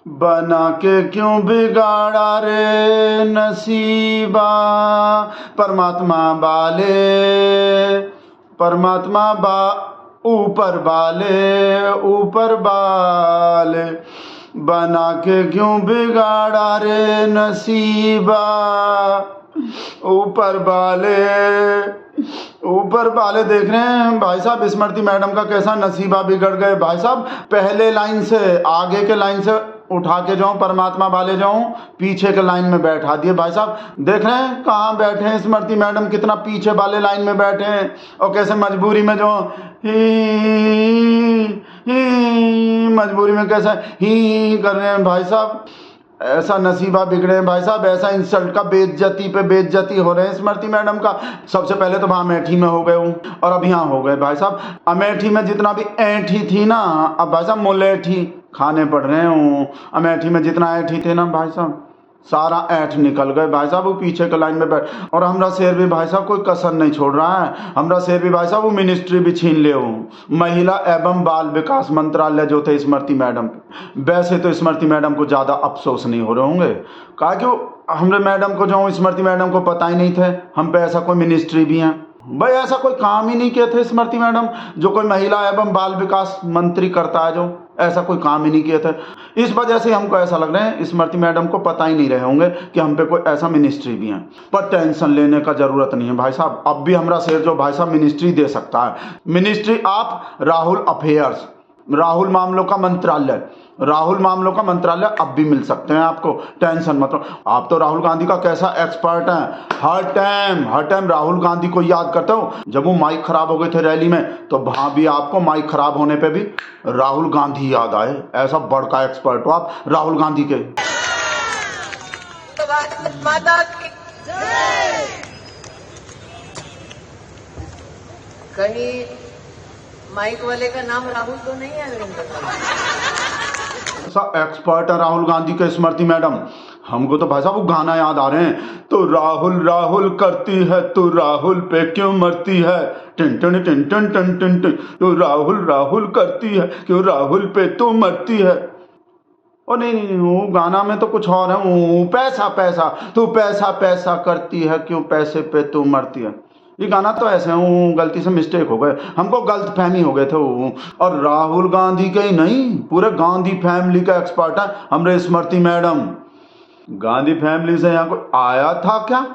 बना के क्यों बिगाड़ा रे नसीबा। परमात्मा वाले, परमात्मा ऊपर वाले, ऊपर वाले, बना के क्यों बिगाड़ा रे नसीबा। ऊपर वाले, ऊपर वाले देख रहे हैं भाई साहब स्मृति मैडम का कैसा नसीबा बिगड़ गए भाई साहब। पहले लाइन से आगे के लाइन से उठा के जाऊं, परमात्मा वाले जाऊं, पीछे के लाइन में बैठा दिए भाई साहब। देख रहे हैं कहाँ बैठे हैं स्मृति मैडम, कितना पीछे वाले लाइन में बैठे हैं और कैसे मजबूरी में जो मजबूरी में कैसा ही कर रहे हैं भाई साहब। ऐसा नसीबा बिगड़े भाई साहब, ऐसा इंसल्ट का बेइज्जती पे बेइज्जती हो रहे हैं स्मृति मैडम का। सबसे पहले तो वहाँ अमेठी में हो गए हूँ और अब यहाँ हो गए भाई साहब। अमेठी में जितना भी ऐठी थी ना, अब भाई साहब मुलेठी खाने पड़ रहे हूँ। अमेठी में जितना ऐठी थे ना भाई साहब, सारा ऐठ निकल गए भाई साहब। वो पीछे के लाइन में बैठ, और हमरा शेर भी भाई साहब कोई कसर नहीं छोड़ रहा है। हमरा शेर भी भाई साहब वो मिनिस्ट्री भी छीन ले हूँ, महिला एवं बाल विकास मंत्रालय जो थे स्मृति मैडम। वैसे तो स्मृति मैडम को ज़्यादा अफसोस नहीं हो रहे होंगे, कहा कि हमरे मैडम को जो स्मृति मैडम को पता ही नहीं थे हम पे ऐसा कोई मिनिस्ट्री भी है। भाई ऐसा कोई काम ही नहीं किए थे स्मृति मैडम, जो कोई महिला एवं बाल विकास मंत्री करता है, जो ऐसा कोई काम ही नहीं किए थे। इस वजह से हमको ऐसा लग रहा है स्मृति मैडम को पता ही नहीं रहे होंगे कि हम पे कोई ऐसा मिनिस्ट्री भी है। पर टेंशन लेने का जरूरत नहीं है भाई साहब। अब भी हमरा शेर जो भाई साहब मिनिस्ट्री दे सकता है, ministry of Rahul affairs, Rahul मामलों का मंत्रालय, राहुल मामलों का मंत्रालय अब भी मिल सकते हैं आपको, टेंशन मत लो। आप तो राहुल गांधी का कैसा एक्सपर्ट हैं, हर टाइम राहुल गांधी को याद करते हो। जब वो माइक खराब हो गए थे रैली में, तो वहां भी आपको माइक खराब होने पे भी राहुल गांधी याद आए। ऐसा बड़का एक्सपर्ट हो आप राहुल गांधी के। कहीं माइक वाले का नाम राहुल तो नहीं है? एक्सपर्ट है राहुल गांधी के स्मृति मैडम। हमको तो भाई साहब वो गाना याद आ रहे हैं, तो राहुल राहुल करती है तो राहुल पे क्यों मरती है, tin tin tin tin tin tin tin, तो राहुल राहुल करती है क्यों राहुल पे तो मरती है। ओ नहीं, वो गाना में तो कुछ और है, वो पैसा पैसा तू पैसा पैसा करती है क्यों पैसे पे तू मरती है। ये गाना तो ऐसे हूँ, गलती से मिस्टेक हो गए, हमको गलत फहमी हो गए थे वो। और राहुल गांधी के ही नहीं, पूरे गांधी फैमिली का एक्सपर्ट है हमरे स्मृति मैडम। गांधी फैमिली से यहाँ कोई आया था क्या?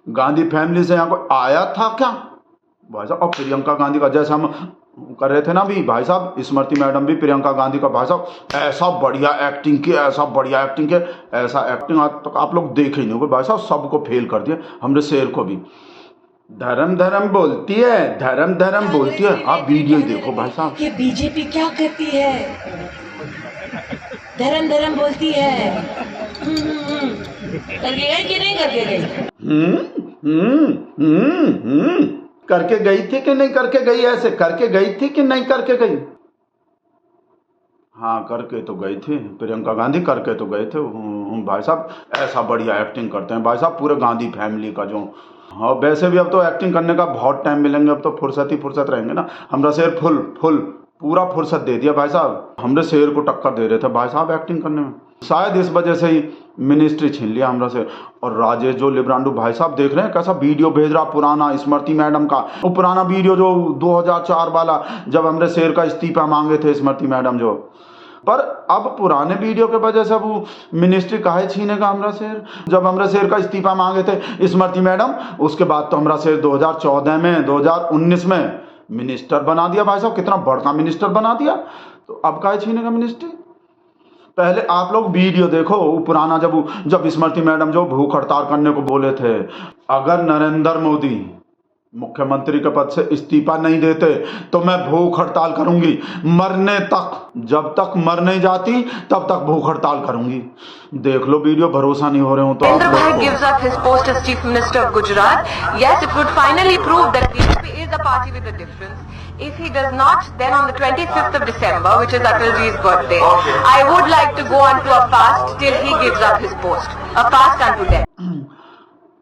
गांधी फैमिली से यहाँ कोई आया था क्या भाई साहब? और प्रियंका गांधी का जैसे हम कर रहे थे ना भी भाई साहब, स्मृति मैडम भी प्रियंका गांधी का भाई साहब ऐसा बढ़िया एक्टिंग किया, ऐसा बढ़िया एक्टिंग किया, ऐसा एक्टिंग आज तक आप लोग देखे ही नहीं होंगे भाई साहब। सबको फेल कर दिया, हमरे शेर को भी। धर्म धर्म बोलती है, धर्म धर्म बोलती है। आप वीडियो देखो भाई साहब, ये बीजेपी क्या करती है, धर्म धर्म बोलती है। करके गई कि नहीं करके गई? करके गई थी कि नहीं करके गई? ऐसे करके गई थी कि नहीं करके गई? हाँ करके तो गई थी प्रियंका गांधी, करके तो गए थे भाई साहब। ऐसा बढ़िया एक्टिंग करते हैं भाई साहब पूरे गांधी फैमिली का जो। हाँ वैसे भी अब तो एक्टिंग करने का बहुत टाइम मिलेंगे, अब तो फुर्सत ही फुर्सत रहेंगे ना। हमरा शेर फुल पूरा फुर्सत दे दिया भाई साहब, हमरे शेर को टक्कर दे रहे थे भाई साहब एक्टिंग करने में। शायद इस वजह से ही मिनिस्ट्री छीन लिया हमरा से। और राजेश जो लिब्रांडू भाई साहब देख रहे हैं कैसा वीडियो भेज रहा पुराना स्मृति मैडम का, वो पुराना वीडियो जो 2004 वाला, जब हमरे शेर का इस्तीफा मांगे थे स्मृति मैडम जो। पर अब पुराने वीडियो के वजह से अब मिनिस्ट्री काहे छीनेगा हमरा शेर? जब हमरा शेर का इस्तीफा मांगे थे स्मृति मैडम, उसके बाद तो हमरा शेर 2014 में 2019 में मिनिस्टर बना दिया भाई साहब, कितना बड़का मिनिस्टर बना दिया। तो अब काहे छीनेगा मिनिस्ट्री? पहले आप लोग वीडियो देखो पुराना, जब स्मृति मैडम जो भूख हड़ताल करने को बोले थे, अगर नरेंद्र मोदी मुख्यमंत्री के पद से इस्तीफा नहीं देते तो मैं भूख हड़ताल करूंगी मरने तक, जब तक मर नहीं जाती तब तक भूख हड़ताल करूंगी। देख लो वीडियो, भरोसा नहीं हो रहे हो तो Narendra Bhai gives up his post as Chief Minister of Gujarat. Yes, it would finally prove that BJP is the party with the difference. If he does not, then on the 25th of December, which is Atalji's birthday, I would like to go on to a fast till he gives up his post. A fast unto death.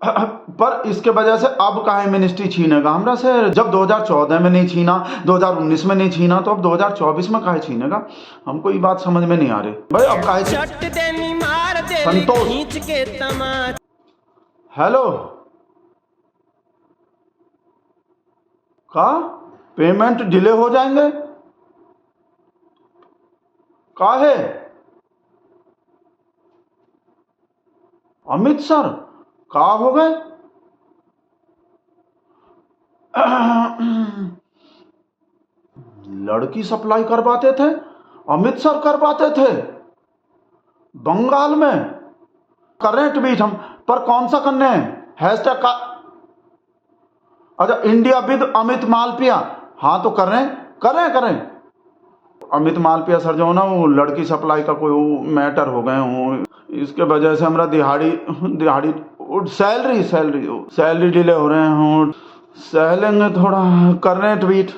पर इसके वजह से अब काहे ministry छीनेगा हमरा से? जब 2014 में नहीं छीना, 2019 में नहीं छीना, तो अब 2024 में काहे छीनेगा? हमको ये बात समझ में नहीं आ रही भाई। अब काहे संतोष, हेलो, का पेमेंट डिले हो जाएंगे? काहे? अमित सर का हो गए? लड़की सप्लाई करवाते थे, अमित सर करवाते थे बंगाल में। कर रहे हैं ट्वीट हम, पर कौन सा करने हैं? हैशटैग का, अच्छा, इंडिया विद अमित मालविया। हाँ तो कर रहे हैं। अमित मालविया सर जो ना वो लड़की सप्लाई का कोई मैटर हो गए हूँ, इसके वजह से हमारा दिहाड़ी सैलरी डिले हो रहे हैं। सहलेंगे थोड़ा, कर रहे हैं ट्वीट।